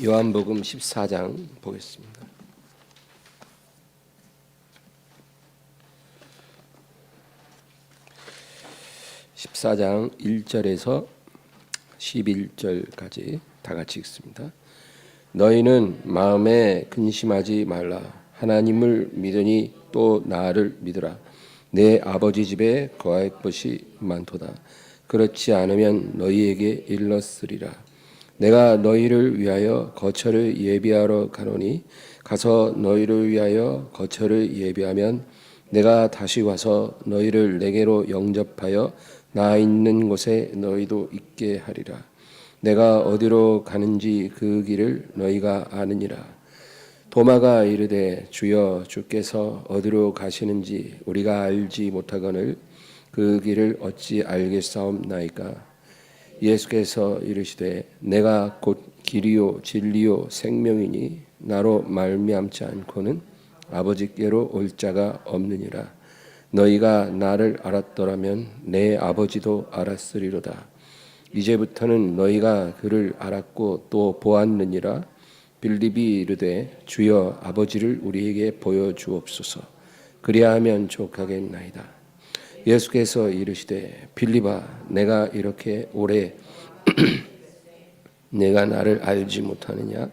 요한복음 14장 보겠습니다. 14장 1절에서 11절까지 다 같이 읽습니다. 너희는 마음에 근심하지 말라. 하나님을 믿으니 또 나를 믿으라. 내 아버지 집에 거할 것이 많도다. 그렇지 않으면 너희에게 일렀으리라. 내가 너희를 위하여 거처를 예비하러 가노니 가서 너희를 위하여 거처를 예비하면 내가 다시 와서 너희를 내게로 영접하여 나 있는 곳에 너희도 있게 하리라. 내가 어디로 가는지 그 길을 너희가 아느니라. 도마가 이르되 주여 주께서 어디로 가시는지 우리가 알지 못하거늘 그 길을 어찌 알겠사옵나이까. 예수께서 이르시되 내가 곧 길이요 진리요 생명이니 나로 말미암지 않고는 아버지께로 올 자가 없느니라. 너희가 나를 알았더라면 내 아버지도 알았으리로다. 이제부터는 너희가 그를 알았고 또 보았느니라. 빌립이 이르되 주여 아버지를 우리에게 보여주옵소서. 그리하면 족하겠나이다. 예수께서 이르시되 빌립아 내가 이렇게 오래 내가 나를 알지 못하느냐.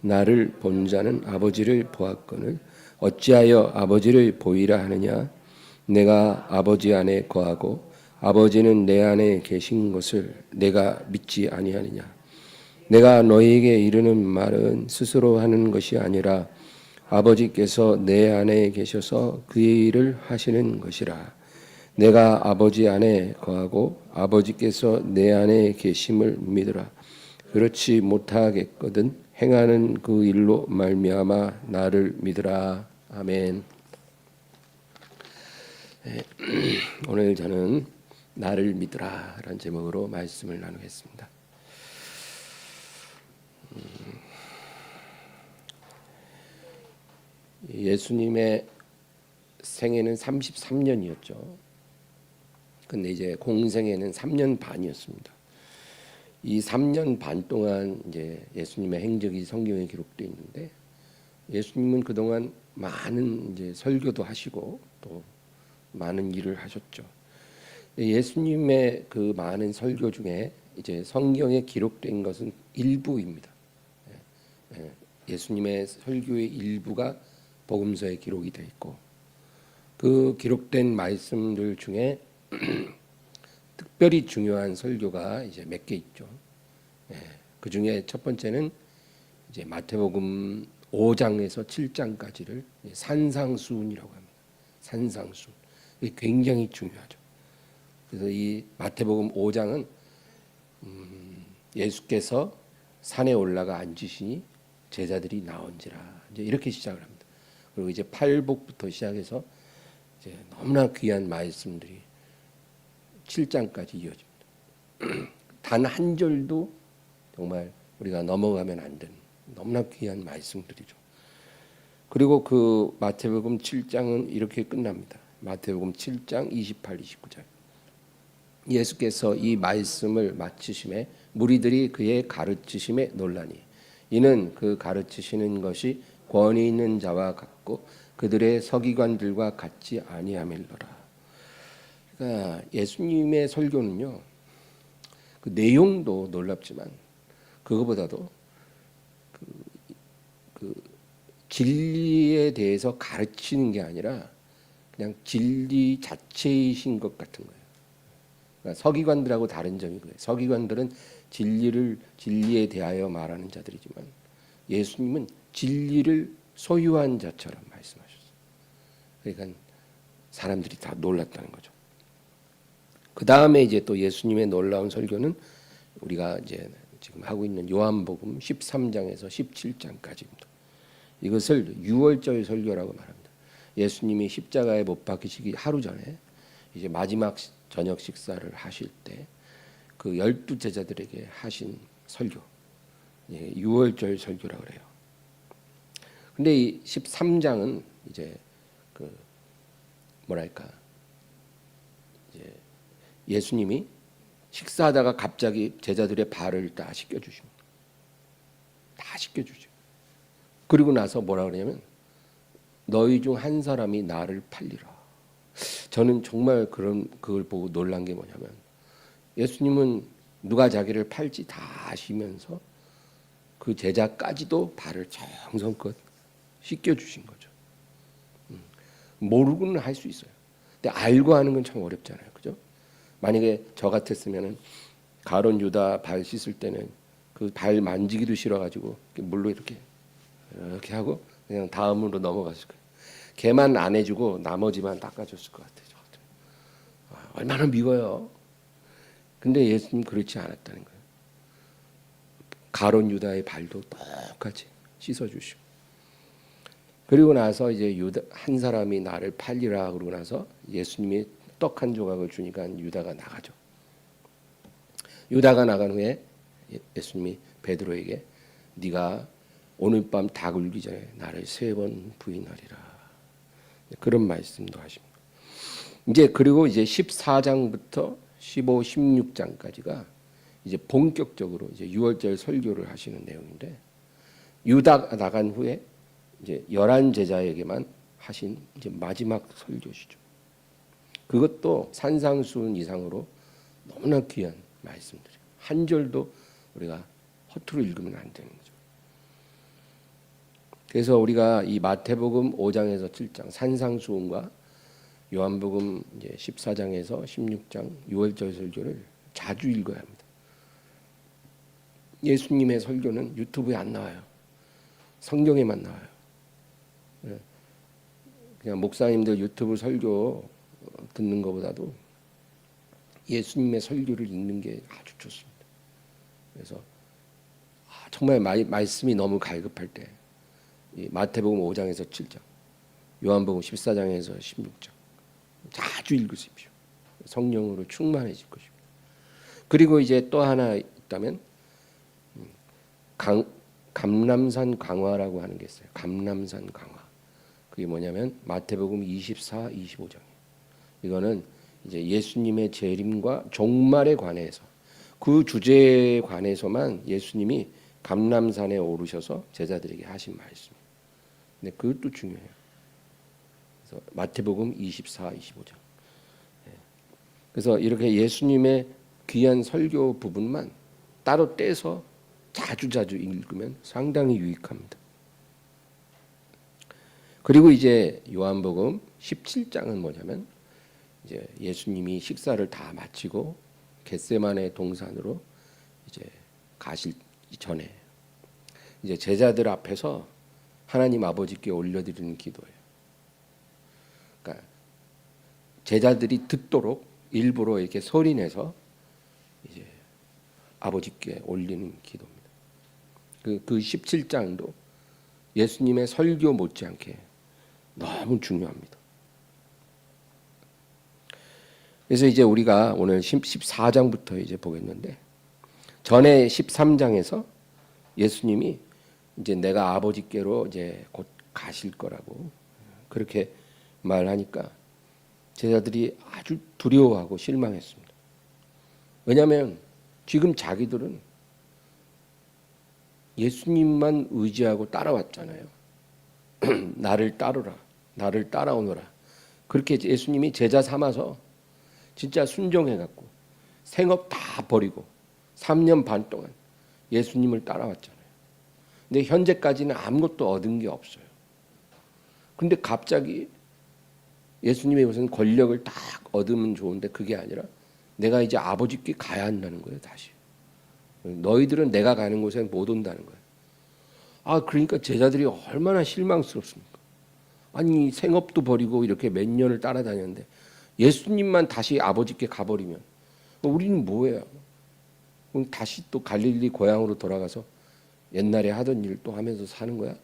나를 본 자는 아버지를 보았거늘 어찌하여 아버지를 보이라 하느냐. 내가 아버지 안에 거하고 아버지는 내 안에 계신 것을 내가 믿지 아니하느냐. 내가 너희에게 이르는 말은 스스로 하는 것이 아니라 아버지께서 내 안에 계셔서 그의 일을 하시는 것이라. 내가 아버지 안에 거하고 아버지께서 내 안에 계심을 믿으라. 그렇지 못하겠거든 행하는 그 일로 말미암아 나를 믿으라. 아멘. 오늘 저는 나를 믿으라 라는 제목으로 말씀을 나누겠습니다. 예수님의 생애는 33년이었죠. 근데 이제 공생애는 3년 반이었습니다. 이 3년 반 동안 이제 예수님의 행적이 성경에 기록되어 있는데 예수님은 그동안 많은 이제 설교도 하시고 또 많은 일을 하셨죠. 예수님의 그 많은 설교 중에 이제 성경에 기록된 것은 일부입니다. 예수님의 설교의 일부가 복음서에 기록이 되어 있고 그 기록된 말씀들 중에 특별히 중요한 설교가 이제 몇 개 있죠. 그 중에 첫 번째는 이제 마태복음 5장에서 7장까지를 산상수훈이라고 합니다. 산상수훈. 이게 굉장히 중요하죠. 그래서 이 마태복음 5장은 예수께서 산에 올라가 앉으시니 제자들이 나온지라 이제 이렇게 시작을 합니다. 그리고 이제 팔복부터 시작해서 이제 너무나 귀한 말씀들이 7장까지 이어집니다. 단 한 절도 정말 우리가 넘어가면 안 되는 너무나 귀한 말씀들이죠. 그리고 그 마태복음 7장은 이렇게 끝납니다. 마태복음 7장 28, 29절. 예수께서 이 말씀을 마치심에 무리들이 그의 가르치심에 놀라니 이는 그 가르치시는 것이 권위 있는 자와 같고 그들의 서기관들과 같지 아니함일러라. 그러니까 예수님의 설교는요, 그 내용도 놀랍지만 그거보다도 그 진리에 대해서 가르치는 게 아니라 그냥 진리 자체이신 것 같은 거예요. 그러니까 서기관들하고 다른 점이 그래요. 서기관들은 진리에 대하여 말하는 자들이지만 예수님은 진리를 소유한 자처럼 말씀하셨어요. 그러니까 사람들이 다 놀랐다는 거죠. 그 다음에 이제 또 예수님의 놀라운 설교는 우리가 이제 지금 하고 있는 요한복음 13장에서 17장까지입니다. 이것을 유월절 설교라고 말합니다. 예수님이 십자가에 못 박히시기 하루 전에 이제 마지막 저녁 식사를 하실 때 그 12제자들에게 하신 설교, 유월절 설교라고 그래요. 근데 이 13장은 이제 그 뭐랄까 이제 예수님이 식사하다가 갑자기 제자들의 발을 다 씻겨주십니다. 다 씻겨주죠. 그리고 나서 뭐라 그러냐면 너희 중 한 사람이 나를 팔리라. 저는 정말 그걸 보고 놀란 게 뭐냐면 예수님은 누가 자기를 팔지 다 아시면서 그 제자까지도 발을 정성껏 씻겨주신 거죠. 모르고는 할 수 있어요. 근데 알고 하는 건 참 어렵잖아요. 그죠? 만약에 저 같았으면은 가룟 유다 발 씻을 때는 그 발 만지기도 싫어가지고 물로 이렇게 하고 그냥 다음으로 넘어갔을 거예요. 걔만 안 해주고 나머지만 닦아줬을 것 같아요. 얼마나 미워요. 근데 예수님 그렇지 않았다는 거예요. 가룟 유다의 발도 똑같이 씻어주시고 그리고 나서 이제 한 사람이 나를 팔리라 그러고 나서 예수님이 떡 한 조각을 주니까 유다가 나가죠. 유다가 나간 후에 예수님이 베드로에게 네가 오늘 밤 닭 울기 전에 나를 3번 부인하리라. 그런 말씀도 하십니다. 이제 그리고 이제 14장부터 15, 16장까지가 이제 본격적으로 이제 유월절 설교를 하시는 내용인데 유다가 나간 후에 이제 11 제자에게만 하신 이제 마지막 설교시죠. 그것도 산상수훈 이상으로 너무나 귀한 말씀들이에요. 한 절도 우리가 허투루 읽으면 안 되는 거죠. 그래서 우리가 이 마태복음 5장에서 7장 산상수훈과 요한복음 이제 14장에서 16장 유월절 설교를 자주 읽어야 합니다. 예수님의 설교는 유튜브에 안 나와요. 성경에만 나와요. 그냥 목사님들 유튜브 설교 듣는 것보다도 예수님의 설교를 읽는 게 아주 좋습니다. 그래서 정말 말씀이 너무 갈급할 때 마태복음 5장에서 7장, 요한복음 14장에서 16장 자주 읽으십시오. 성령으로 충만해질 것입니다. 그리고 이제 또 하나 있다면 감람산 강화라고 하는 게 있어요. 감람산 강화. 그게 뭐냐면 마태복음 24, 25장이에요. 이거는 이제 예수님의 재림과 종말에 관해서 그 주제에 관해서만 예수님이 감람산에 오르셔서 제자들에게 하신 말씀. 근데 그것도 중요해요. 그래서 마태복음 24, 25장. 그래서 이렇게 예수님의 귀한 설교 부분만 따로 떼서 자주 읽으면 상당히 유익합니다. 그리고 이제 요한복음 17장은 뭐냐면 이제 예수님이 식사를 다 마치고 겟세마네 동산으로 이제 가실 전에 이제 제자들 앞에서 하나님 아버지께 올려드리는 기도예요. 그러니까 제자들이 듣도록 일부러 이렇게 소리내서 이제 아버지께 올리는 기도입니다. 그 17장도 예수님의 설교 못지않게 너무 중요합니다. 그래서 이제 우리가 오늘 14장부터 이제 보겠는데 전에 13장에서 예수님이 이제 내가 아버지께로 이제 곧 가실 거라고 그렇게 말하니까 제자들이 아주 두려워하고 실망했습니다. 왜냐하면 지금 자기들은 예수님만 의지하고 따라왔잖아요. 나를 따르라, 나를 따라오너라. 그렇게 예수님이 제자 삼아서 진짜 순종해갖고 생업 다 버리고 3년 반 동안 예수님을 따라왔잖아요. 근데 현재까지는 아무것도 얻은 게 없어요. 근데 갑자기 예수님의 무슨 권력을 딱 얻으면 좋은데 그게 아니라 내가 이제 아버지께 가야 한다는 거예요. 다시. 너희들은 내가 가는 곳에 못 온다는 거예요. 그러니까 제자들이 얼마나 실망스럽습니까? 아니 생업도 버리고 이렇게 몇 년을 따라다녔는데 예수님만 다시 아버지께 가버리면 우리는 뭐예요? 그럼 다시 또 갈릴리 고향으로 돌아가서 옛날에 하던 일 또 하면서 사는 거야?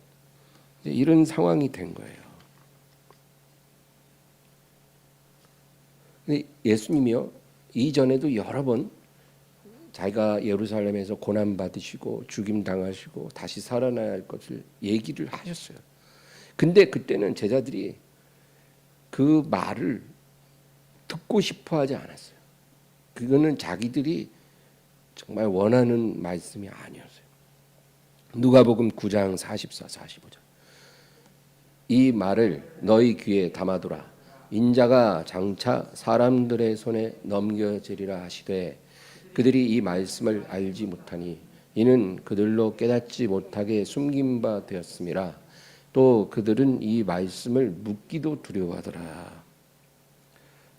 이런 상황이 된 거예요. 근데 예수님이요 이전에도 여러 번 자기가 예루살렘에서 고난 받으시고 죽임 당하시고 다시 살아나야 할 것을 얘기를 하셨어요. 근데 그때는 제자들이 그 말을 듣고 싶어 하지 않았어요. 그거는 자기들이 정말 원하는 말씀이 아니었어요. 누가복음 9장 44, 45절. 이 말을 너희 귀에 담아두라. 인자가 장차 사람들의 손에 넘겨지리라 하시되 그들이 이 말씀을 알지 못하니 이는 그들로 깨닫지 못하게 숨긴 바 되었음이라. 또 그들은 이 말씀을 묻기도 두려워하더라.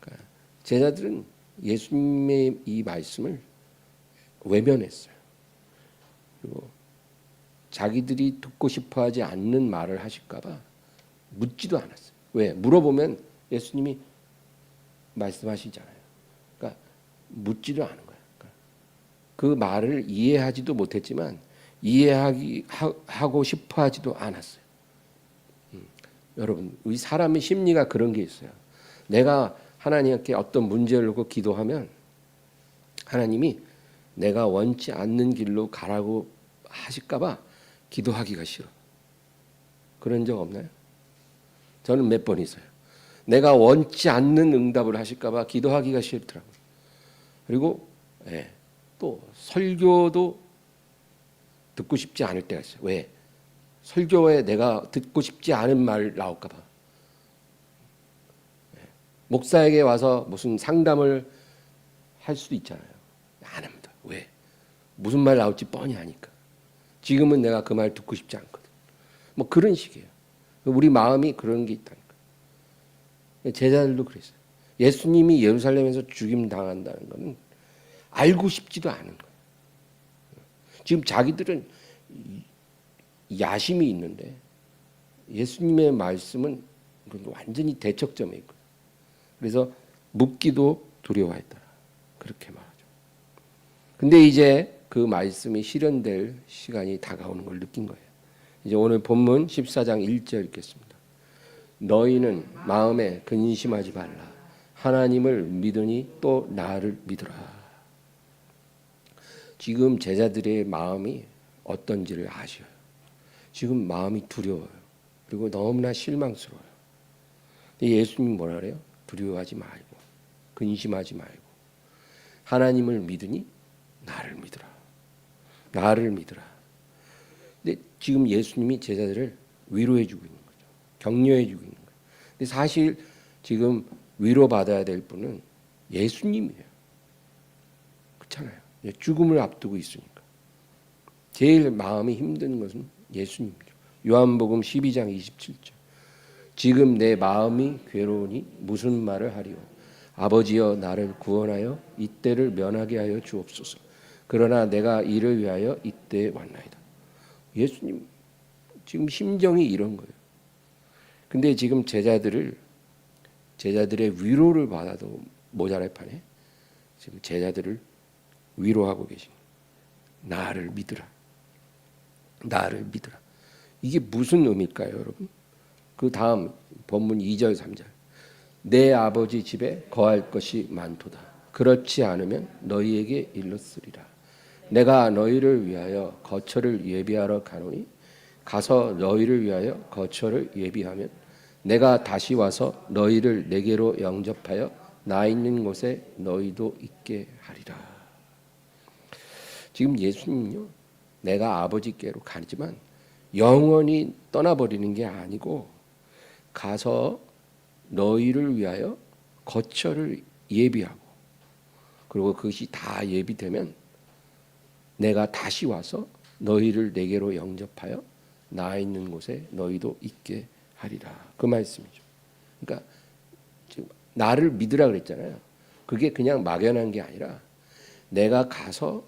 그러니까 제자들은 예수님의 이 말씀을 외면했어요. 그리고 자기들이 듣고 싶어하지 않는 말을 하실까봐 묻지도 않았어요. 왜? 물어보면 예수님이 말씀하시잖아요. 그러니까 묻지도 않은 거예요. 그러니까 그 말을 이해하지도 못했지만 이해하고 싶어하지도 않았어요. 여러분, 우리 사람의 심리가 그런 게 있어요. 내가 하나님께 어떤 문제를 놓고 기도하면 하나님이 내가 원치 않는 길로 가라고 하실까봐 기도하기가 싫어. 그런 적 없나요? 저는 몇 번 있어요. 내가 원치 않는 응답을 하실까봐 기도하기가 싫더라고요. 그리고 또 설교도 듣고 싶지 않을 때가 있어요. 왜? 설교에 내가 듣고 싶지 않은 말 나올까봐. 목사에게 와서 무슨 상담을 할 수도 있잖아요. 안 합니다. 왜? 무슨 말 나올지 뻔히 아니까. 지금은 내가 그 말 듣고 싶지 않거든. 뭐 그런 식이에요. 우리 마음이 그런 게 있다니까. 제자들도 그랬어요. 예수님이 예루살렘에서 죽임 당한다는 것은 알고 싶지도 않은 거예요. 지금 자기들은 야심이 있는데 예수님의 말씀은 완전히 대척점에 있고, 그래서 묻기도 두려워했다. 그렇게 말하죠. 근데 이제 그 말씀이 실현될 시간이 다가오는 걸 느낀 거예요. 이제 오늘 본문 14장 1절 읽겠습니다. 너희는 마음에 근심하지 말라. 하나님을 믿으니 또 나를 믿으라. 지금 제자들의 마음이 어떤지를 아셔요. 지금 마음이 두려워요. 그리고 너무나 실망스러워요. 예수님이 뭐라 그래요? 두려워하지 말고 근심하지 말고 하나님을 믿으니 나를 믿으라. 나를 믿으라. 근데 지금 예수님이 제자들을 위로해 주고 있는 거죠. 격려해 주고 있는 거예요. 근데 사실 지금 위로받아야 될 분은 예수님이에요. 그렇잖아요. 죽음을 앞두고 있으니까. 제일 마음이 힘든 것은 예수님이죠. 요한복음 12장 27절. 지금 내 마음이 괴로우니 무슨 말을 하리요. 아버지여 나를 구원하여 이때를 면하게 하여 주옵소서. 그러나 내가 이를 위하여 이때에 왔나이다. 예수님 지금 심정이 이런 거예요. 근데 지금 제자들의 위로를 받아도 모자랄 판에 지금 제자들을 위로하고 계신 거예요. 나를 믿으라. 나를 믿으라. 이게 무슨 의미일까요, 여러분? 그 다음 본문 2절 3절. 내 아버지 집에 거할 것이 많도다. 그렇지 않으면 너희에게 일렀으리라. 내가 너희를 위하여 거처를 예비하러 가노니 가서 너희를 위하여 거처를 예비하면 내가 다시 와서 너희를 내게로 영접하여 나 있는 곳에 너희도 있게 하리라. 지금 예수님은요, 내가 아버지께로 가지만 영원히 떠나버리는 게 아니고 가서 너희를 위하여 거처를 예비하고, 그리고 그것이 다 예비되면 내가 다시 와서 너희를 내게로 영접하여 나 있는 곳에 너희도 있게 하리라. 그 말씀이죠. 그러니까 지금 나를 믿으라 그랬잖아요. 그게 그냥 막연한 게 아니라 내가 가서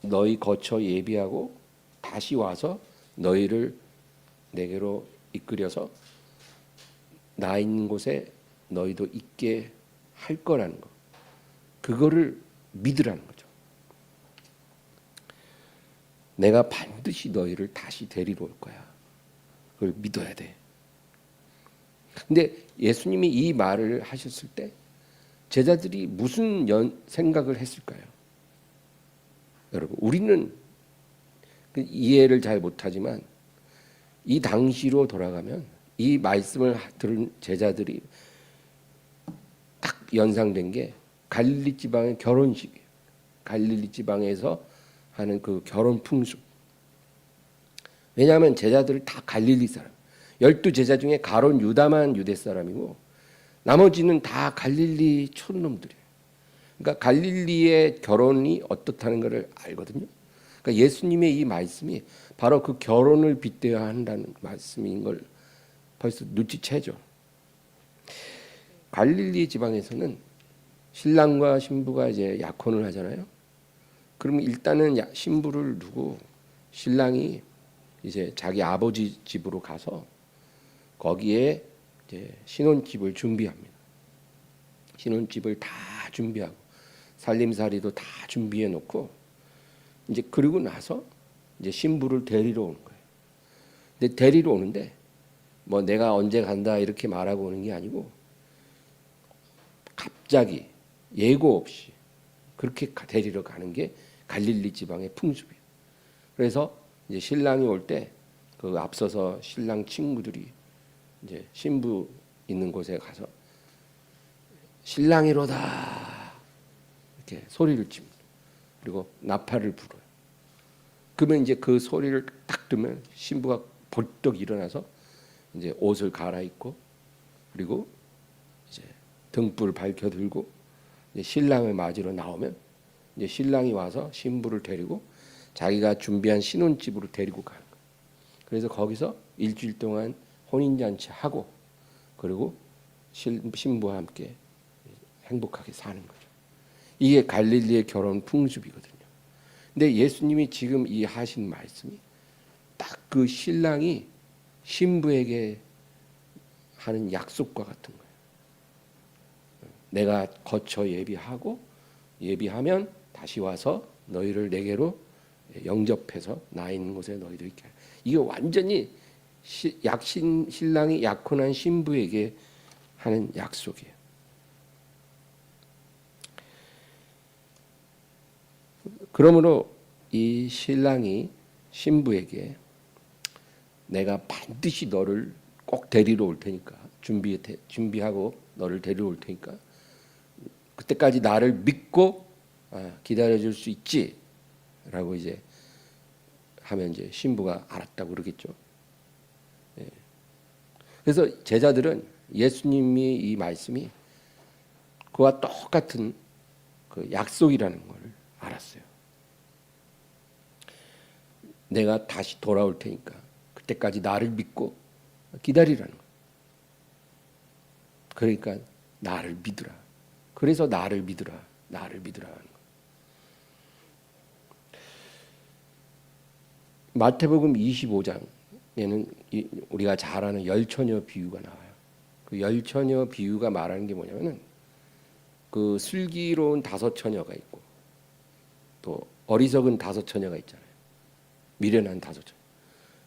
너희 거처 예비하고 다시 와서 너희를 내게로 이끌어서 나 있는 곳에 너희도 있게 할 거라는 거. 그거를 믿으라는 거죠. 내가 반드시 너희를 다시 데리러 올 거야. 그걸 믿어야 돼. 근데 예수님이 이 말을 하셨을 때 제자들이 무슨 생각을 했을까요? 여러분, 우리는 이해를 잘 못하지만 이 당시로 돌아가면 이 말씀을 들은 제자들이 딱 연상된 게 갈릴리 지방의 결혼식이에요. 갈릴리 지방에서 하는 그 결혼 풍습. 왜냐하면 제자들이 다 갈릴리 사람. 12제자 중에 가론 유다만 유대 사람이고 나머지는 다 갈릴리 촌놈들이에요. 그러니까 갈릴리의 결혼이 어떻다는 것을 알거든요. 그러니까 예수님의 이 말씀이 바로 그 결혼을 빗대어야 한다는 말씀인 걸 벌써 눈치채죠. 갈릴리 지방에서는 신랑과 신부가 이제 약혼을 하잖아요. 그러면 일단은 신부를 두고 신랑이 이제 자기 아버지 집으로 가서 거기에 이제 신혼집을 준비합니다. 신혼집을 다 준비하고 살림살이도 다 준비해 놓고 이제 그러고 나서 이제 신부를 데리러 오는 거예요. 근데 데리러 오는데 뭐 내가 언제 간다 이렇게 말하고 오는 게 아니고 갑자기 예고 없이 그렇게 데리러 가는 게 갈릴리 지방의 풍습이에요. 그래서 이제 신랑이 올 때 그 앞서서 신랑 친구들이 이제 신부 있는 곳에 가서 신랑이로다 이렇게 소리를 칩니다. 그리고 나팔을 불어요. 그러면 이제 그 소리를 딱 들으면 신부가 벌떡 일어나서 이제 옷을 갈아입고 그리고 이제 등불 밝혀 들고 이제 신랑을 맞으러 나오면 이제 신랑이 와서 신부를 데리고 자기가 준비한 신혼집으로 데리고 가는 거예요. 그래서 거기서 일주일 동안 혼인잔치 하고 그리고 신부와 함께 행복하게 사는 거죠. 이게 갈릴리의 결혼 풍습이거든요. 근데 예수님이 지금 이 하신 말씀이 딱 그 신랑이 신부에게 하는 약속과 같은 거예요. 내가 거쳐 예비하면 다시 와서 너희를 내게로 영접해서 나 있는 곳에 너희도 있게 하라. 이게 완전히 신랑이 약혼한 신부에게 하는 약속이에요. 그러므로 이 신랑이 신부에게 내가 반드시 너를 꼭 데리러 올 테니까 준비하고 너를 데리러 올 테니까 그때까지 나를 믿고 기다려줄 수 있지? 라고 이제 하면 이제 신부가 알았다고 그러겠죠. 예. 그래서 제자들은 예수님이 이 말씀이 그와 똑같은 그 약속이라는 걸 알았어요. 내가 다시 돌아올 테니까 그때까지 나를 믿고 기다리라는 거예요. 그러니까 나를 믿으라. 그래서 나를 믿으라 하는 거예요. 마태복음 25장에는 우리가 잘 아는 열처녀 비유가 나와요. 그 열처녀 비유가 말하는 게 뭐냐면은 그 슬기로운 5처녀가 있고 또 어리석은 5처녀가 있잖아요. 미련한 5처녀.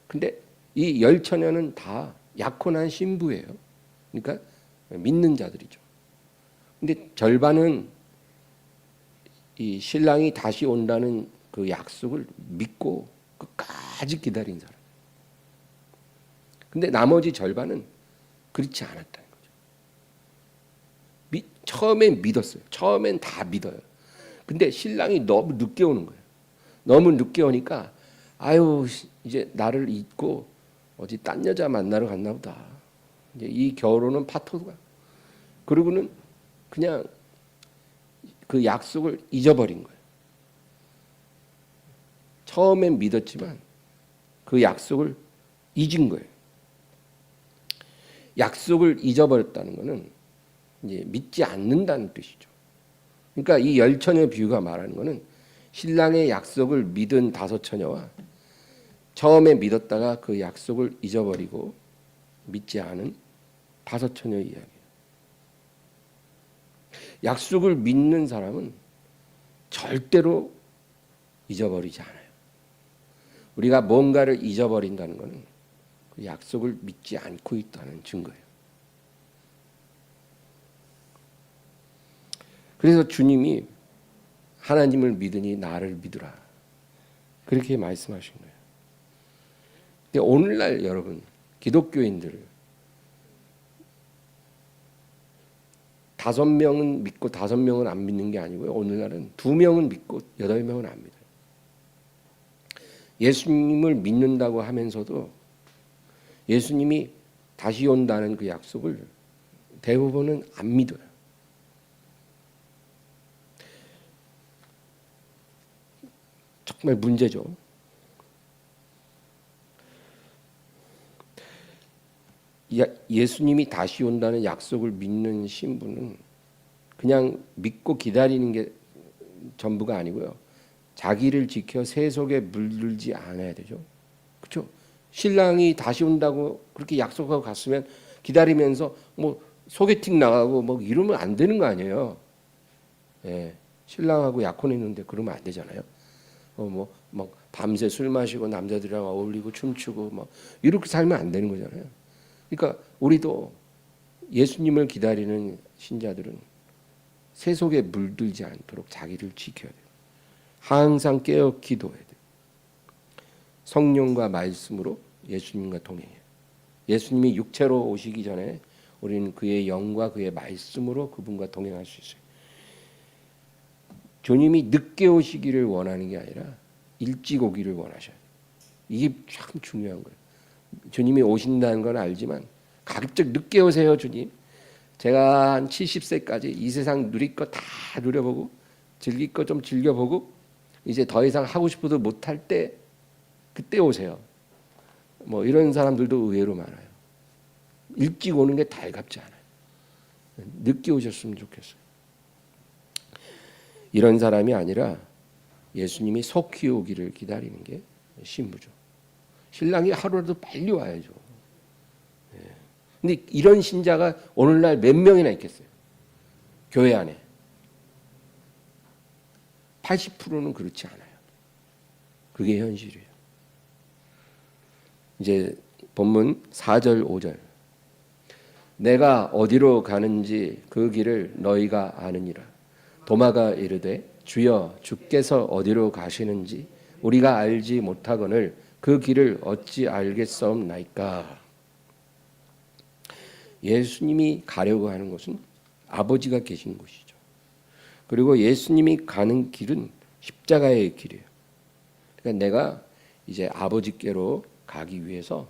근데 이 10처녀는 다 약혼한 신부예요. 그러니까 믿는 자들이죠. 근데 절반은 이 신랑이 다시 온다는 그 약속을 믿고 끝까지 기다린 사람. 근데 나머지 절반은 그렇지 않았다는 거죠. 처음엔 믿었어요. 처음엔 다 믿어요. 근데 신랑이 너무 늦게 오는 거예요. 너무 늦게 오니까 아유 이제 나를 잊고 어디 딴 여자 만나러 갔나 보다. 이제 이 결혼은 파토가. 그러고는 그냥 그 약속을 잊어버린 거예요. 처음엔 믿었지만 그 약속을 잊은 거예요. 약속을 잊어버렸다는 것은 이제 믿지 않는다는 뜻이죠. 그러니까 이 10처녀 비유가 말하는 것은 신랑의 약속을 믿은 5처녀와 처음에 믿었다가 그 약속을 잊어버리고 믿지 않은 5처녀 이야기예요. 약속을 믿는 사람은 절대로 잊어버리지 않아요. 우리가 뭔가를 잊어버린다는 것은 그 약속을 믿지 않고 있다는 증거예요. 그래서 주님이 하나님을 믿으니 나를 믿으라 그렇게 말씀하신 거예요. 근데 오늘날 여러분 기독교인들 5명은 믿고 5명은 안 믿는 게 아니고요. 오늘날은 2명은 믿고 8명은 안 믿어요. 예수님을 믿는다고 하면서도 예수님이 다시 온다는 그 약속을 대부분은 안 믿어요. 정말 문제죠. 예수님이 다시 온다는 약속을 믿는 신부는 그냥 믿고 기다리는 게 전부가 아니고요. 자기를 지켜 세속에 물들지 않아야 되죠. 그렇죠? 신랑이 다시 온다고 그렇게 약속하고 갔으면 기다리면서 뭐 소개팅 나가고 뭐 이러면 안 되는 거 아니에요. 예. 신랑하고 약혼했는데 그러면 안 되잖아요. 막 밤새 술 마시고 남자들이랑 어울리고 춤추고 막 이렇게 살면 안 되는 거잖아요. 그러니까 우리도 예수님을 기다리는 신자들은 세속에 물들지 않도록 자기를 지켜야 돼요. 항상 깨어 기도해야 돼요. 성령과 말씀으로 예수님과 동행해요. 예수님이 육체로 오시기 전에 우리는 그의 영과 그의 말씀으로 그분과 동행할 수 있어요. 주님이 늦게 오시기를 원하는 게 아니라 일찍 오기를 원하셔요. 이게 참 중요한 거예요. 주님이 오신다는 건 알지만 가급적 늦게 오세요, 주님. 제가 한 70세까지 이 세상 누릴 거 다 누려보고 즐길 거 좀 즐겨보고 이제 더 이상 하고 싶어도 못할 때 그때 오세요. 뭐 이런 사람들도 의외로 많아요. 일찍 오는 게 달갑지 않아요. 늦게 오셨으면 좋겠어요. 이런 사람이 아니라 예수님이 속히 오기를 기다리는 게 신부죠. 신랑이 하루라도 빨리 와야죠. 근데 이런 신자가 오늘날 몇 명이나 있겠어요? 교회 안에 80%는 그렇지 않아요. 그게 현실이에요. 이제 본문 4절 5절 내가 어디로 가는지 그 길을 너희가 아느니라. 도마가 이르되 주여 주께서 어디로 가시는지 우리가 알지 못하거늘 그 길을 어찌 알겠사옵나이까. 예수님이 가려고 하는 곳은 아버지가 계신 곳이죠. 그리고 예수님이 가는 길은 십자가의 길이에요. 그러니까 내가 이제 아버지께로 가기 위해서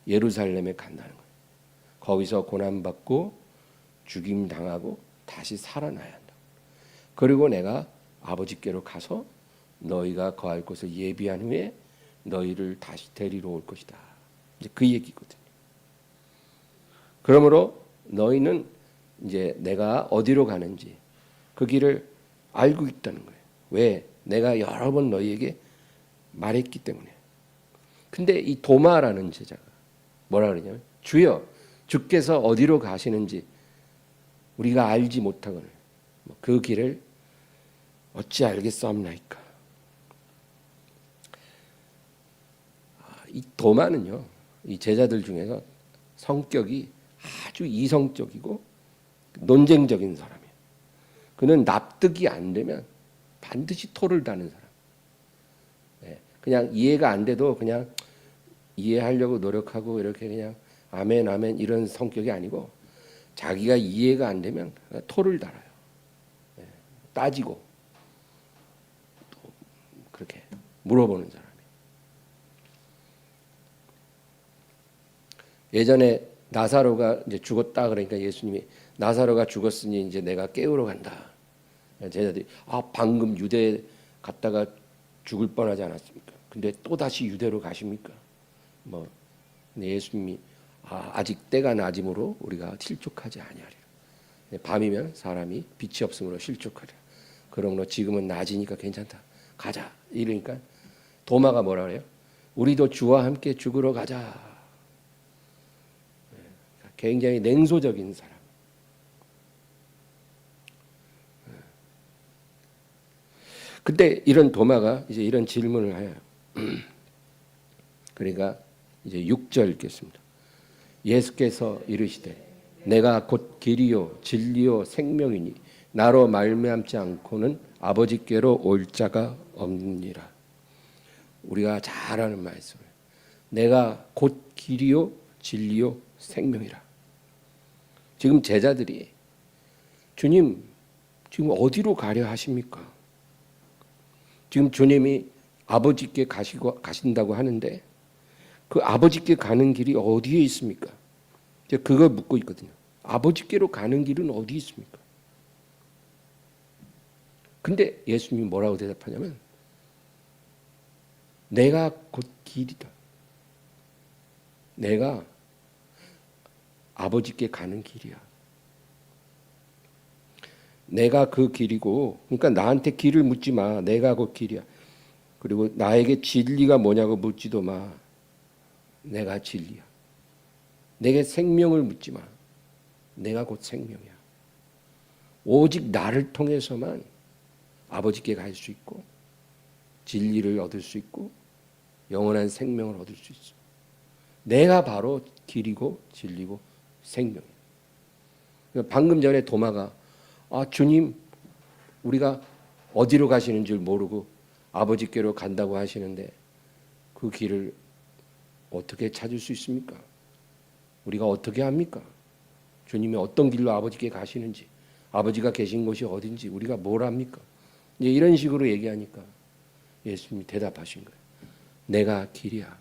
예루살렘에 간다는 거예요. 거기서 고난받고 죽임당하고 다시 살아나야 한다. 그리고 내가 아버지께로 가서 너희가 거할 곳을 예비한 후에 너희를 다시 데리러 올 것이다. 이제 그 얘기거든요. 그러므로 너희는 이제 내가 어디로 가는지 그 길을 알고 있다는 거예요. 왜? 내가 여러 번 너희에게 말했기 때문에. 근데 이 도마라는 제자가 뭐라 그러냐면 주여 주께서 어디로 가시는지 우리가 알지 못하거늘 그 길을 어찌 알겠사옵나이까. 이 도마는요, 이 제자들 중에서 성격이 아주 이성적이고 논쟁적인 사람이에요. 그는 납득이 안 되면 반드시 토를 다는 사람. 그냥 이해가 안 돼도 그냥 이해하려고 노력하고 이렇게 그냥 아멘 아멘 이런 성격이 아니고 자기가 이해가 안 되면 토를 달아요. 따지고 또 그렇게 물어보는 사람이에요. 예전에 나사로가 이제 죽었다 그러니까 예수님이 나사로가 죽었으니 이제 내가 깨우러 간다. 제자들이 방금 유대 갔다가 죽을 뻔하지 않았습니까? 근데 또 다시 유대로 가십니까? 뭐 근데 예수님이 아직 때가 낮이므로 우리가 실족하지 아니하리라. 밤이면 사람이 빛이 없으므로 실족하리라. 그러므로 지금은 낮이니까 괜찮다. 가자. 이러니까 도마가 뭐라 그래요? 우리도 주와 함께 죽으러 가자. 굉장히 냉소적인 사람. 그때 이런 도마가 이제 이런 질문을 해요. 그러니까 이제 6절 읽겠습니다. 예수께서 이르시되 내가 곧 길이요 진리요 생명이니 나로 말미암지 않고는 아버지께로 올 자가 없느니라. 우리가 잘 아는 말씀을 내가 곧 길이요 진리요 생명이라. 지금 제자들이 주님 지금 어디로 가려 하십니까? 지금 주님이 아버지께 가신다고 하는데 그 아버지께 가는 길이 어디에 있습니까? 제가 그걸 묻고 있거든요. 아버지께로 가는 길은 어디 있습니까? 근데 예수님이 뭐라고 대답하냐면 내가 곧 길이다. 내가 아버지께 가는 길이야. 내가 그 길이고, 그러니까 나한테 길을 묻지 마. 내가 곧 길이야. 그리고 나에게 진리가 뭐냐고 묻지도 마. 내가 진리야. 내게 생명을 묻지 마. 내가 곧 생명이야. 오직 나를 통해서만 아버지께 갈 수 있고 진리를 얻을 수 있고 영원한 생명을 얻을 수 있어. 내가 바로 길이고 진리고 생명이야. 방금 전에 도마가 주님 우리가 어디로 가시는 줄 모르고 아버지께로 간다고 하시는데 그 길을 어떻게 찾을 수 있습니까? 우리가 어떻게 합니까? 주님이 어떤 길로 아버지께 가시는지 아버지가 계신 곳이 어딘지 우리가 뭘 합니까? 이제 이런 식으로 얘기하니까 예수님이 대답하신 거예요. 내가 길이야.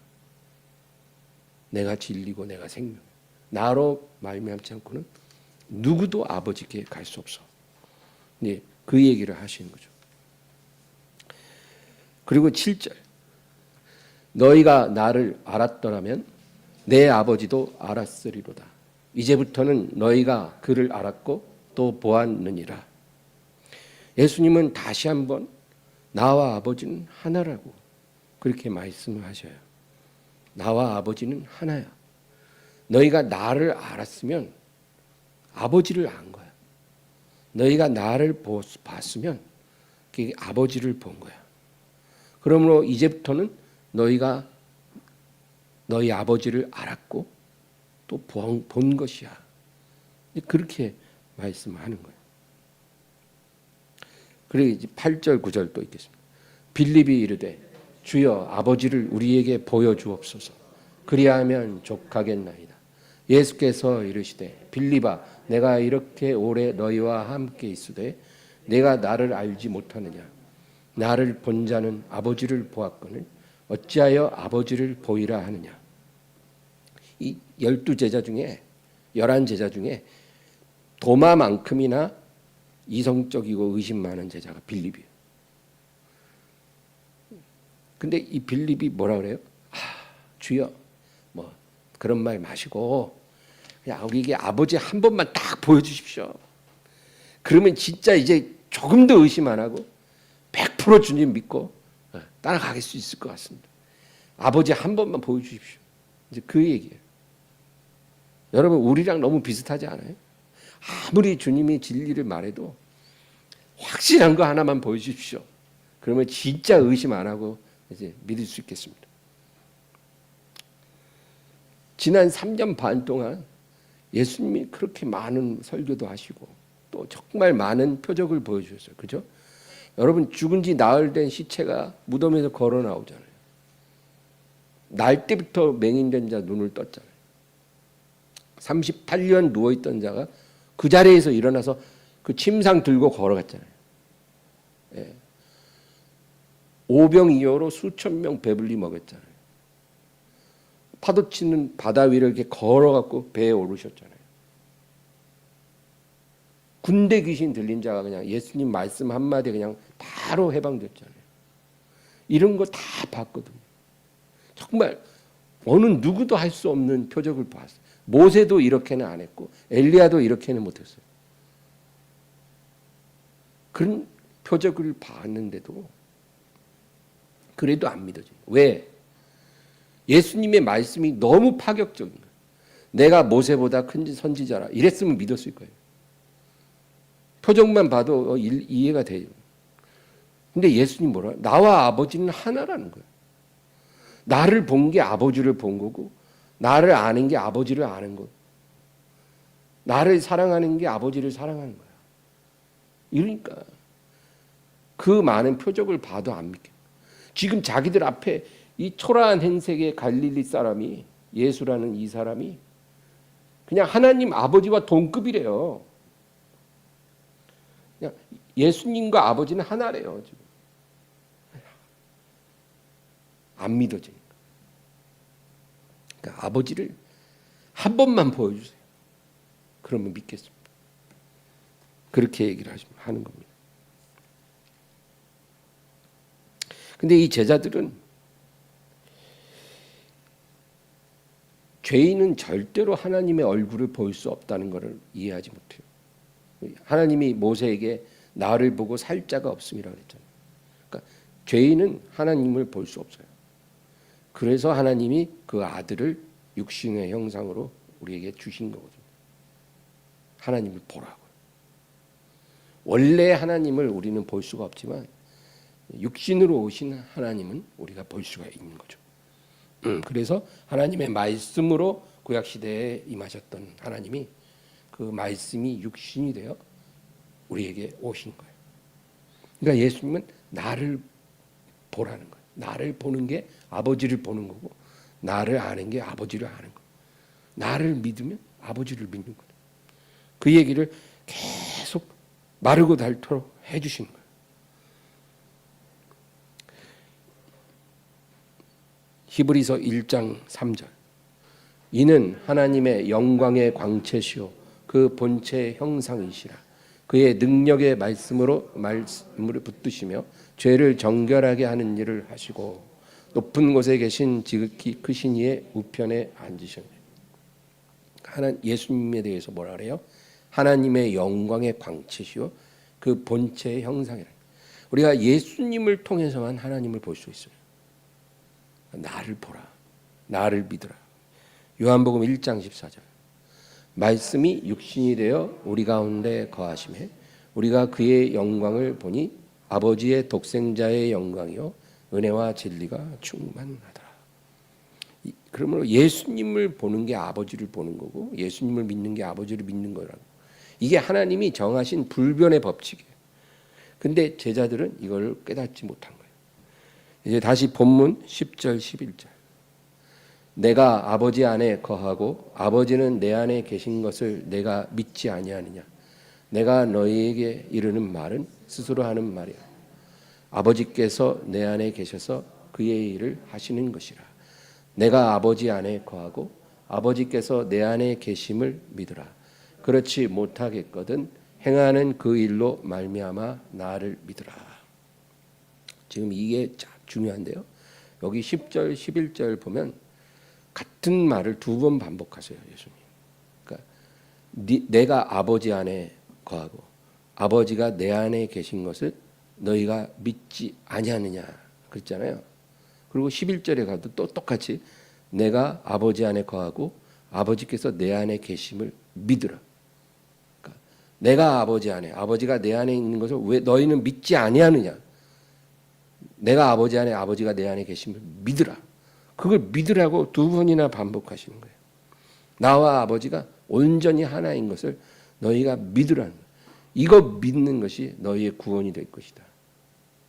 내가 진리고 내가 생명이야. 나로 말미암지 않고는 누구도 아버지께 갈 수 없어. 네, 그 얘기를 하시는 거죠. 그리고 7절 너희가 나를 알았더라면 내 아버지도 알았으리로다. 이제부터는 너희가 그를 알았고 또 보았느니라. 예수님은 다시 한번 나와 아버지는 하나라고 그렇게 말씀을 하셔요. 나와 아버지는 하나야. 너희가 나를 알았으면 아버지를 안 거야. 너희가 나를 봤으면 그게 아버지를 본 거야. 그러므로 이제부터는 너희가 너희 아버지를 알았고 또 본 것이야. 그렇게 말씀하는 거예요. 그리고 이제 8절 9절 또 있겠습니다. 빌립이 이르되 주여 아버지를 우리에게 보여주옵소서. 그리하면 족하겠나이다. 예수께서 이르시되 빌립아 내가 이렇게 오래 너희와 함께 있으되 내가 나를 알지 못하느냐. 나를 본 자는 아버지를 보았거늘 어찌하여 아버지를 보이라 하느냐. 이 12제자 중에 11제자 중에 도마만큼이나 이성적이고 의심 많은 제자가 빌립이에요. 근데 이 빌립이 뭐라 그래요? 주여 뭐 그런 말 마시고 그냥 우리에게 아버지 한 번만 딱 보여주십시오. 그러면 진짜 이제 조금도 의심 안 하고 100% 주님 믿고 따라갈 수 있을 것 같습니다. 아버지 한 번만 보여주십시오. 이제 그 얘기예요. 여러분 우리랑 너무 비슷하지 않아요? 아무리 주님이 진리를 말해도 확실한 거 하나만 보여주십시오. 그러면 진짜 의심 안 하고 이제 믿을 수 있겠습니다. 지난 3년 반 동안 예수님이 그렇게 많은 설교도 하시고 또 정말 많은 표적을 보여주셨어요. 그죠? 여러분 죽은 지 나흘 된 시체가 무덤에서 걸어 나오잖아요. 날 때부터 맹인된 자 눈을 떴잖아요. 38년 누워있던 자가 그 자리에서 일어나서 그 침상 들고 걸어갔잖아요. 예. 오병이어로 수천 명 배불리 먹였잖아요. 파도 치는 바다 위를 이렇게 걸어갖고 배에 오르셨잖아요. 군대 귀신 들린 자가 그냥 예수님 말씀 한마디에 그냥 바로 해방됐잖아요. 이런 거 다 봤거든요. 정말 어느 누구도 할 수 없는 표적을 봤어요. 모세도 이렇게는 안 했고 엘리야도 이렇게는 못했어요. 그런 표적을 봤는데도 그래도 안 믿어져요. 왜? 예수님의 말씀이 너무 파격적인 거예요. 내가 모세보다 큰 선지자라 이랬으면 믿었을 거예요. 표적만 봐도 이해가 돼요. 근데 예수님 뭐라? 나와 아버지는 하나라는 거예요. 나를 본 게 아버지를 본 거고 나를 아는 게 아버지를 아는 거예요. 나를 사랑하는 게 아버지를 사랑하는 거야. 이러니까 그 많은 표적을 봐도 안 믿겨. 지금 자기들 앞에 이 초라한 행색의 갈릴리 사람이 예수라는 이 사람이 그냥 하나님 아버지와 동급이래요. 그냥 예수님과 아버지는 하나래요. 지금. 안 믿어지니까. 그러니까 아버지를 한 번만 보여주세요. 그러면 믿겠습니다. 그렇게 얘기를 하는 겁니다. 근데 이 제자들은 죄인은 절대로 하나님의 얼굴을 볼 수 없다는 것을 이해하지 못해요. 하나님이 모세에게 나를 보고 살 자가 없음이라고 그랬잖아요. 그러니까 죄인은 하나님을 볼 수 없어요. 그래서 하나님이 그 아들을 육신의 형상으로 우리에게 주신 거거든요. 하나님을 보라고. 원래 하나님을 우리는 볼 수가 없지만 육신으로 오신 하나님은 우리가 볼 수가 있는 거죠. 그래서 하나님의 말씀으로 구약 시대에 임하셨던 하나님이 그 말씀이 육신이 되어 우리에게 오신 거예요. 그러니까 예수님은 나를 보라는 거예요. 나를 보는 게 아버지를 보는 거고, 나를 아는 게 아버지를 아는 거예요. 나를 믿으면 아버지를 믿는 거예요. 그 얘기를 계속 마르고 닳도록 해주시는 거예요. 히브리서 1장 3절. 이는 하나님의 영광의 광채시요 그 본체의 형상이시라. 그의 능력의 말씀으로 붙드시며 죄를 정결하게 하는 일을 하시고 높은 곳에 계신 지극히 크신 이의 우편에 앉으셨네. 예수님에 대해서 뭐라 그래요? 하나님의 영광의 광채시요 그 본체의 형상이라. 우리가 예수님을 통해서만 하나님을 볼 수 있어요. 나를 보라. 나를 믿으라. 요한복음 1장 14절. 말씀이 육신이 되어 우리 가운데 거하심에 우리가 그의 영광을 보니 아버지의 독생자의 영광이요 은혜와 진리가 충만하더라. 그러므로 예수님을 보는 게 아버지를 보는 거고 예수님을 믿는 게 아버지를 믿는 거라고. 이게 하나님이 정하신 불변의 법칙이에요. 근데 제자들은 이걸 깨닫지 못한 거예요. 이제 다시 본문 10절 11절. 내가 아버지 안에 거하고 아버지는 내 안에 계신 것을 내가 믿지 아니하느냐. 내가 너희에게 이르는 말은 스스로 하는 말이야. 아버지께서 내 안에 계셔서 그의 일을 하시는 것이라. 내가 아버지 안에 거하고 아버지께서 내 안에 계심을 믿으라. 그렇지 못하겠거든 행하는 그 일로 말미암아 나를 믿으라. 지금 이게 중요한데요. 여기 10절 11절 보면 같은 말을 두 번 반복하세요. 예수님. 그러니까 내가 아버지 안에 거하고 아버지가 내 안에 계신 것을 너희가 믿지 아니하느냐 그랬잖아요. 그리고 11절에 가도 또 똑같이 내가 아버지 안에 거하고 아버지께서 내 안에 계심을 믿으라. 그러니까 내가 아버지 안에 아버지가 내 안에 있는 것을 왜 너희는 믿지 아니하느냐. 내가 아버지 안에 아버지가 내 안에 계심을 믿으라. 그걸 믿으라고 두 번이나 반복하시는 거예요. 나와 아버지가 온전히 하나인 것을 너희가 믿으라는 거예요. 이거 믿는 것이 너희의 구원이 될 것이다.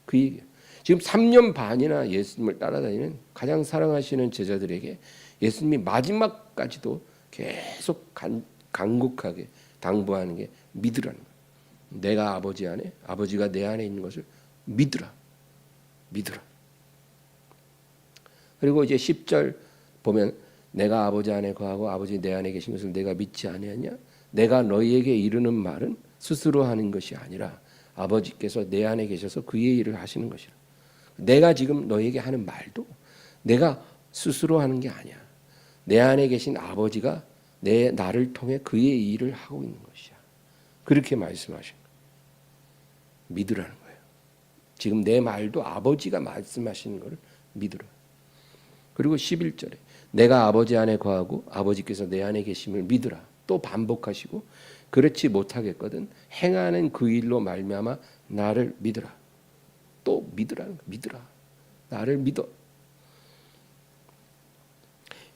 그 얘기예요. 지금 3년 반이나 예수님을 따라다니는 가장 사랑하시는 제자들에게 예수님이 마지막까지도 계속 간곡하게 당부하는 게 믿으라는 거예요. 내가 아버지 안에 아버지가 내 안에 있는 것을 믿으라. 믿으라. 그리고 이제 10절 보면 내가 아버지 안에 거하고 아버지 내 안에 계신 것을 내가 믿지 아니하냐? 내가 너희에게 이르는 말은 스스로 하는 것이 아니라 아버지께서 내 안에 계셔서 그의 일을 하시는 것이라. 내가 지금 너희에게 하는 말도 내가 스스로 하는 게 아니야. 내 안에 계신 아버지가 나를 통해 그의 일을 하고 있는 것이야. 그렇게 말씀하신 거예요. 믿으라는 거예요. 지금 내 말도 아버지가 말씀하시는 것을 믿으라. 그리고 11절에 내가 아버지 안에 거하고 아버지께서 내 안에 계심을 믿으라. 또 반복하시고 그렇지 못하겠거든 행하는 그 일로 말미암아 나를 믿으라. 또 믿으라는 거. 믿으라. 나를 믿어.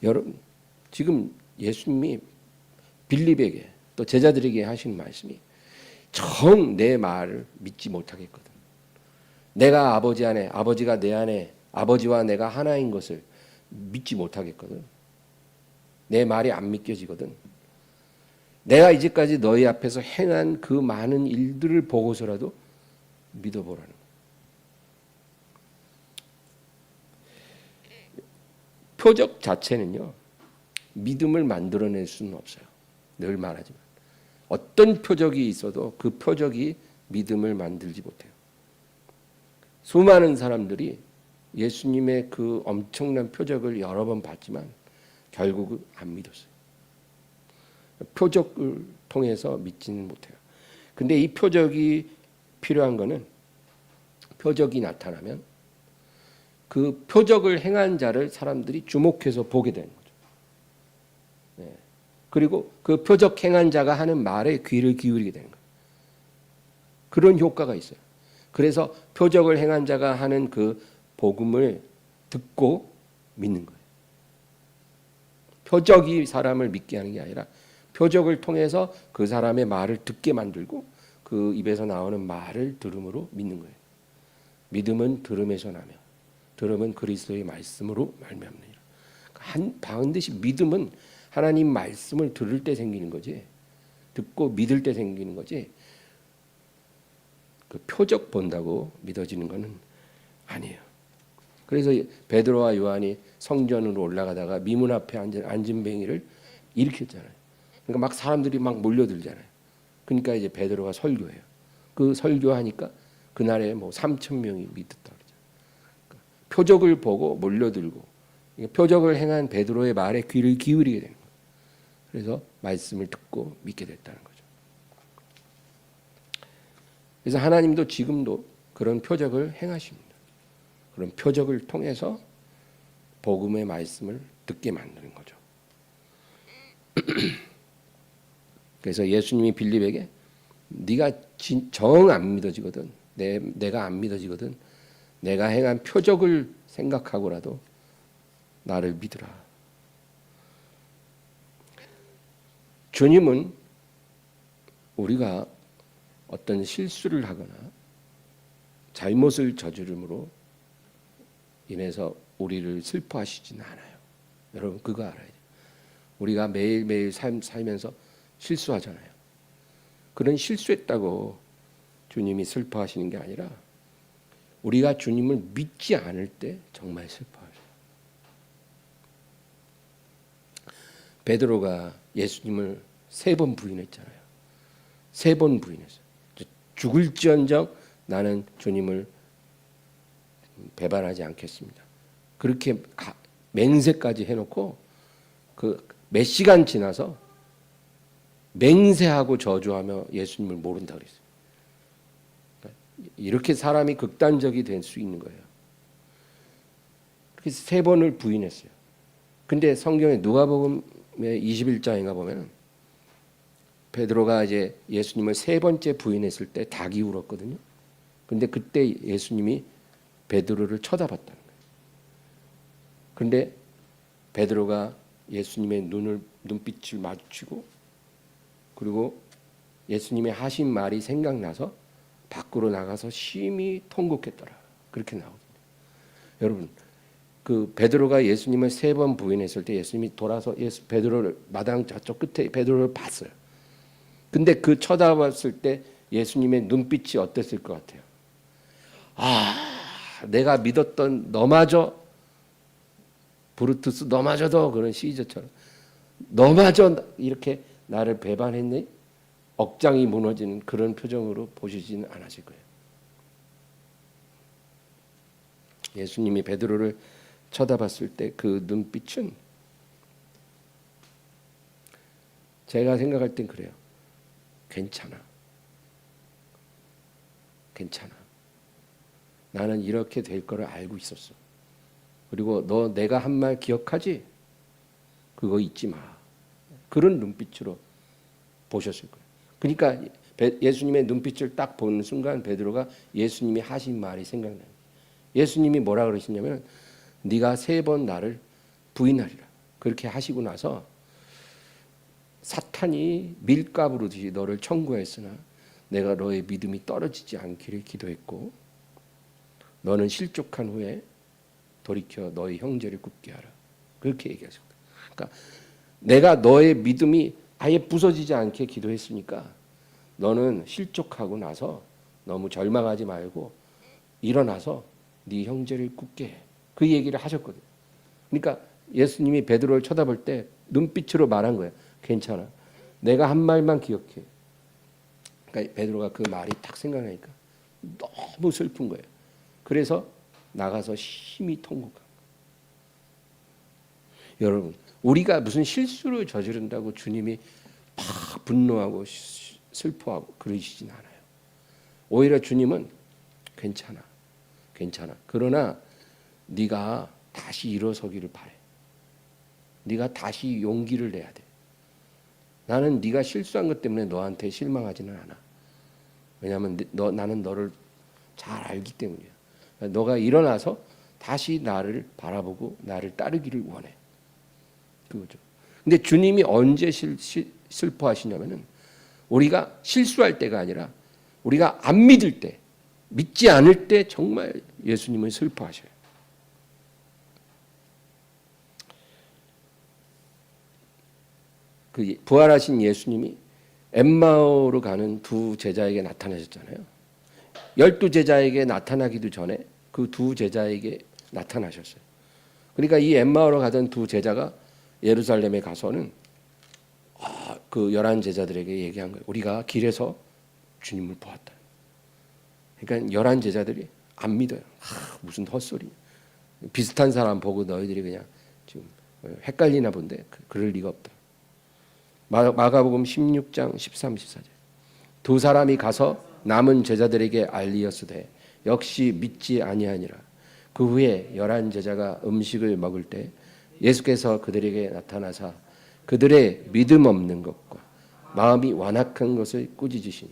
여러분 지금 예수님이 빌립에게 또 제자들에게 하신 말씀이 정 내 말을 믿지 못하겠거든. 내가 아버지 안에 아버지가 내 안에 아버지와 내가 하나인 것을 믿지 못하겠거든. 내 말이 안 믿겨지거든. 내가 이제까지 너희 앞에서 행한 그 많은 일들을 보고서라도 믿어보라는 거예요. 표적 자체는요, 믿음을 만들어낼 수는 없어요. 늘 말하지만 어떤 표적이 있어도 그 표적이 믿음을 만들지 못해요. 수많은 사람들이 예수님의 그 엄청난 표적을 여러 번 봤지만 결국은 안 믿었어요. 표적을 통해서 믿지는 못해요. 근데 이 표적이 필요한 거는, 표적이 나타나면 그 표적을 행한 자를 사람들이 주목해서 보게 되는 거죠. 네. 그리고 그 표적 행한 자가 하는 말에 귀를 기울이게 되는 거예요. 그런 효과가 있어요. 그래서 표적을 행한 자가 하는 그 복음을 듣고 믿는 거예요. 표적이 사람을 믿게 하는 게 아니라 표적을 통해서 그 사람의 말을 듣게 만들고 그 입에서 나오는 말을 들음으로 믿는 거예요. 믿음은 들음에서 나며 들음은 그리스도의 말씀으로 말미암느니라. 반드시 믿음은 하나님 말씀을 들을 때 생기는 거지, 듣고 믿을 때 생기는 거지, 그 표적 본다고 믿어지는 것은 아니에요. 그래서 베드로와 요한이 성전으로 올라가다가 미문 앞에 앉은 안진뱅이를 일으켰잖아요. 그러니까 막 사람들이 막 몰려들잖아요. 그러니까 이제 베드로가 설교해요. 그 설교하니까 그날에 뭐 3,000명이 믿었다 그러죠. 그러니까 표적을 보고 몰려들고, 표적을 행한 베드로의 말에 귀를 기울이게 되는 거예요. 그래서 말씀을 듣고 믿게 됐다는 거죠. 그래서 하나님도 지금도 그런 표적을 행하십니다. 그런 표적을 통해서 복음의 말씀을 듣게 만드는 거죠. 그래서 예수님이 빌립에게 네가 정 안 믿어지거든, 내가 안 믿어지거든, 내가 행한 표적을 생각하고라도 나를 믿으라. 주님은 우리가 어떤 실수를 하거나 잘못을 저지름으로 인해서 우리를 슬퍼하시지는 않아요. 여러분 그거 알아야 돼요. 우리가 매일매일 살면서 실수하잖아요. 그런 실수했다고 주님이 슬퍼하시는 게 아니라 우리가 주님을 믿지 않을 때 정말 슬퍼하셔요. 베드로가 예수님을 3번 부인했잖아요. 3번 부인했어요. 죽을지언정 나는 주님을 배반하지 않겠습니다. 그렇게 맹세까지 해놓고 그 몇 시간 지나서 맹세하고 저주하며 예수님을 모른다 그랬어요. 그러니까 이렇게 사람이 극단적이 될 수 있는 거예요. 그래서 3번을 부인했어요. 근데 성경에 누가복음의 21장인가 보면 베드로가 이제 예수님을 3번째 부인했을 때 닭이 울었거든요. 근데 그때 예수님이 베드로를 쳐다봤다는 거예요. 그런데 베드로가 예수님의 눈빛을 마주치고 그리고 예수님의 하신 말이 생각나서 밖으로 나가서 심히 통곡했더라. 그렇게 나오거든요. 여러분, 그 베드로가 예수님을 3번 부인했을 때 예수님이 돌아서 베드로를 마당 저쪽 끝에 베드로를 봤어요. 근데 그 쳐다봤을 때 예수님의 눈빛이 어땠을 것 같아요? 내가 믿었던 너마저, 브루투스 너마저도 그런 시저처럼 너마저 이렇게 나를 배반했네? 억장이 무너지는 그런 표정으로 보시지는 않으실 거예요. 예수님이 베드로를 쳐다봤을 때 그 눈빛은 제가 생각할 땐 그래요. 괜찮아. 나는 이렇게 될 거를 알고 있었어. 그리고 너 내가 한 말 기억하지? 그거 잊지 마. 그런 눈빛으로 보셨을 거예요. 그러니까 예수님의 눈빛을 딱 보는 순간 베드로가 예수님이 하신 말이 생각나요. 예수님이 뭐라 그러시냐면 네가 3번 나를 부인하리라. 그렇게 하시고 나서 사탄이 밀가부르듯이 너를 청구했으나 내가 너의 믿음이 떨어지지 않기를 기도했고 너는 실족한 후에 돌이켜 너의 형제를 굽게 하라. 그렇게 얘기하셨거든요. 그러니까 내가 너의 믿음이 아예 부서지지 않게 기도했으니까 너는 실족하고 나서 너무 절망하지 말고 일어나서 네 형제를 굽게 해. 그 얘기를 하셨거든요. 그러니까 예수님이 베드로를 쳐다볼 때 눈빛으로 말한 거예요. 괜찮아. 내가 한 말만 기억해. 그러니까 베드로가 그 말이 딱 생각나니까 너무 슬픈 거예요. 그래서 나가서 심히 통곡한 거예요. 여러분, 우리가 무슨 실수를 저지른다고 주님이 막 분노하고 슬퍼하고 그러시진 않아요. 오히려 주님은 괜찮아. 그러나 네가 다시 일어서기를 바래. 네가 다시 용기를 내야 돼. 나는 네가 실수한 것 때문에 너한테 실망하지는 않아. 왜냐하면 나는 너를 잘 알기 때문이야. 너가 일어나서 다시 나를 바라보고 나를 따르기를 원해. 그거죠. 근데 주님이 언제 슬퍼하시냐면은 우리가 실수할 때가 아니라 우리가 안 믿을 때, 믿지 않을 때 정말 예수님은 슬퍼하셔요. 그 부활하신 예수님이 엠마오로 가는 두 제자에게 나타나셨잖아요. 12제자에게 나타나기도 전에 그 두 제자에게 나타나셨어요. 그러니까 이 엠마오로 가던 두 제자가 예루살렘에 가서는 그 11제자들에게 얘기한 거예요. 우리가 길에서 주님을 보았다. 그러니까 11제자들이 안 믿어요. 무슨 헛소리. 비슷한 사람 보고 너희들이 그냥 지금 헷갈리나 본데 그럴 리가 없다. 마가복음 16장 13, 14절. 두 사람이 가서 남은 제자들에게 알리었으되 역시 믿지 아니하니라. 그 후에 11제자가 음식을 먹을 때 예수께서 그들에게 나타나사 그들의 믿음 없는 것과 마음이 완악한 것을 꾸짖으시니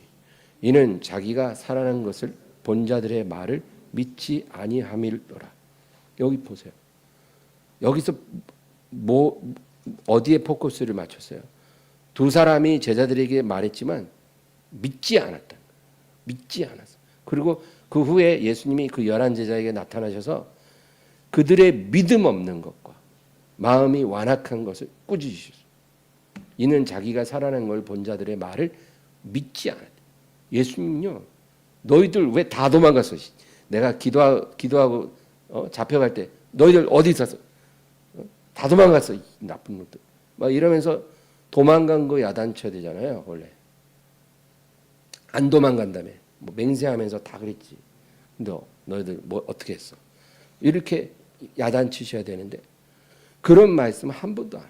이는 자기가 살아난 것을 본 자들의 말을 믿지 아니함이로라. 여기 보세요. 여기서 어디에 포커스를 맞췄어요? 두 사람이 제자들에게 말했지만 믿지 않았다. 믿지 않았어. 그리고 그 후에 예수님이 그 11제자에게 나타나셔서 그들의 믿음 없는 것과 마음이 완악한 것을 꾸짖으셨어요. 이는 자기가 살아난 걸 본 자들의 말을 믿지 않았다. 예수님은요, 너희들 왜 다 도망갔어? 내가 기도하고 잡혀갈 때 너희들 어디 있었어? 다 도망갔어. 이 나쁜 놈들. 막 이러면서 도망간 거 야단쳐야 되잖아요. 원래 안 도망간다며 뭐 맹세하면서 다 그랬지. 너희들 뭐 어떻게 했어? 이렇게 야단치셔야 되는데 그런 말씀 한 번도 안 해.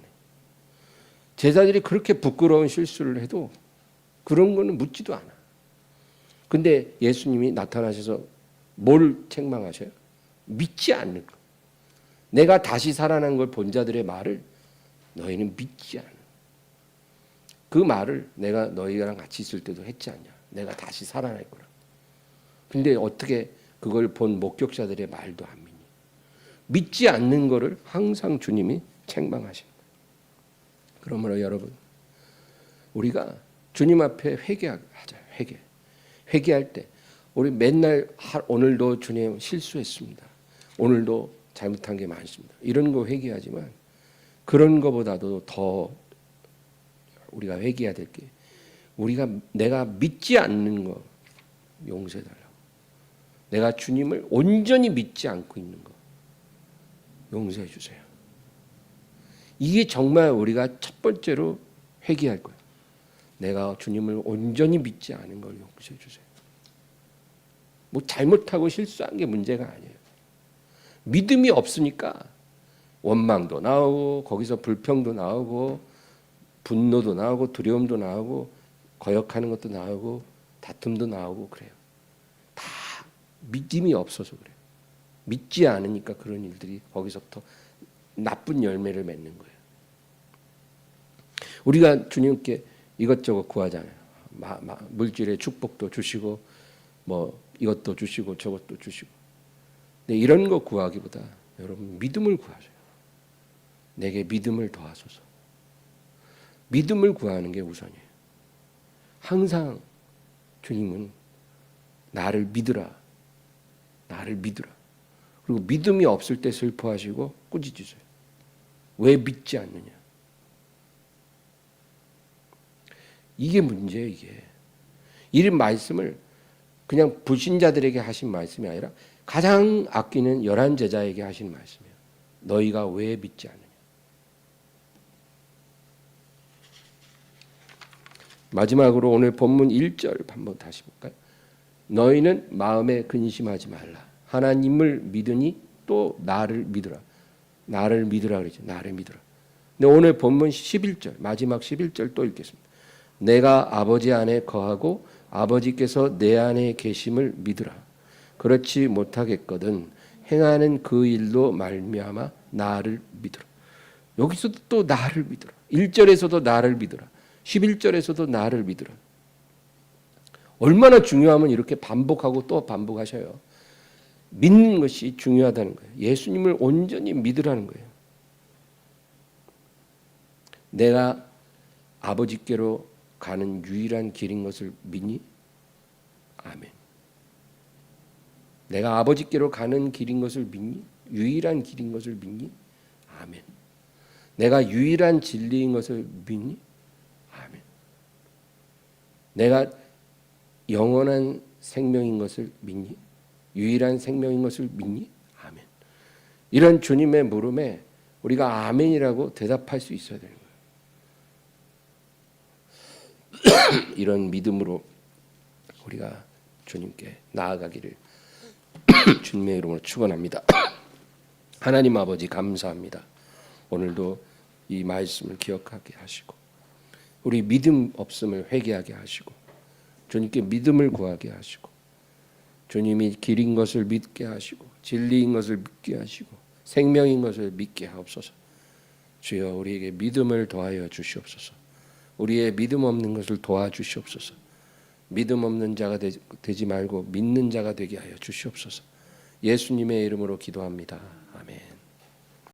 제자들이 그렇게 부끄러운 실수를 해도 그런 거는 묻지도 않아. 근데 예수님이 나타나셔서 뭘 책망하셔요? 믿지 않는 거. 내가 다시 살아난 걸 본 자들의 말을 너희는 믿지 않아. 그 말을 내가 너희랑 같이 있을 때도 했지 않냐. 내가 다시 살아날 거라. 근데 어떻게 그걸 본 목격자들의 말도 안 믿니? 믿지 않는 거를 항상 주님이 책망하시는 거예요. 그러므로 여러분, 우리가 주님 앞에 회개하자. 회개할 때 우리 맨날 오늘도 주님 실수했습니다. 오늘도 잘못한 게 많습니다. 이런 거 회개하지만 그런 거보다도 더 우리가 회개해야 될 게 내가 믿지 않는 거 용서해달라고. 내가 주님을 온전히 믿지 않고 있는 거 용서해 주세요. 이게 정말 우리가 첫 번째로 회개할 거예요. 내가 주님을 온전히 믿지 않은 걸 용서해 주세요. 뭐 잘못하고 실수한 게 문제가 아니에요. 믿음이 없으니까 원망도 나오고 거기서 불평도 나오고 분노도 나오고 두려움도 나오고 거역하는 것도 나오고 다툼도 나오고 그래요. 다 믿음이 없어서 그래요. 믿지 않으니까 그런 일들이 거기서부터 나쁜 열매를 맺는 거예요. 우리가 주님께 이것저것 구하잖아요. 물질의 축복도 주시고 뭐 이것도 주시고 저것도 주시고. 근데 이런 거 구하기보다 여러분 믿음을 구하세요. 내게 믿음을 더하소서. 믿음을 구하는 게 우선이에요. 항상 주님은 나를 믿으라. 나를 믿으라. 그리고 믿음이 없을 때 슬퍼하시고 꾸짖으세요. 왜 믿지 않느냐. 이게 문제예요. 이게. 이 말씀을 그냥 불신자들에게 하신 말씀이 아니라 가장 아끼는 11제자에게 하신 말씀이에요. 너희가 왜 믿지 않느냐. 마지막으로 오늘 본문 1절 한번 다시 볼까요? 너희는 마음에 근심하지 말라. 하나님을 믿으니 또 나를 믿으라. 나를 믿으라 그러죠. 나를 믿으라. 근데 오늘 본문 11절 마지막 11절 또 읽겠습니다. 내가 아버지 안에 거하고 아버지께서 내 안에 계심을 믿으라. 그렇지 못하겠거든 행하는 그 일로 말미암아 나를 믿으라. 여기서도 또 나를 믿으라. 1절에서도 나를 믿으라. 11절에서도 나를 믿으라. 얼마나 중요하면 이렇게 반복하고 또 반복하셔요. 믿는 것이 중요하다는 거예요. 예수님을 온전히 믿으라는 거예요. 내가 아버지께로 가는 유일한 길인 것을 믿니? 아멘. 내가 아버지께로 가는 길인 것을 믿니? 유일한 길인 것을 믿니? 아멘. 내가 유일한 진리인 것을 믿니? 아멘. 내가 영원한 생명인 것을 믿니? 유일한 생명인 것을 믿니? 아멘. 이런 주님의 물음에 우리가 아멘이라고 대답할 수 있어야 되는 거예요. 이런 믿음으로 우리가 주님께 나아가기를 주님의 이름으로 축원합니다. 하나님 아버지 감사합니다. 오늘도 이 말씀을 기억하게 하시고 우리 믿음 없음을 회개하게 하시고 주님께 믿음을 구하게 하시고 주님이 길인 것을 믿게 하시고 진리인 것을 믿게 하시고 생명인 것을 믿게 하옵소서. 주여 우리에게 믿음을 더하여 주시옵소서. 우리의 믿음 없는 것을 도와주시옵소서. 믿음 없는 자가 되지 말고 믿는 자가 되게 하여 주시옵소서. 예수님의 이름으로 기도합니다.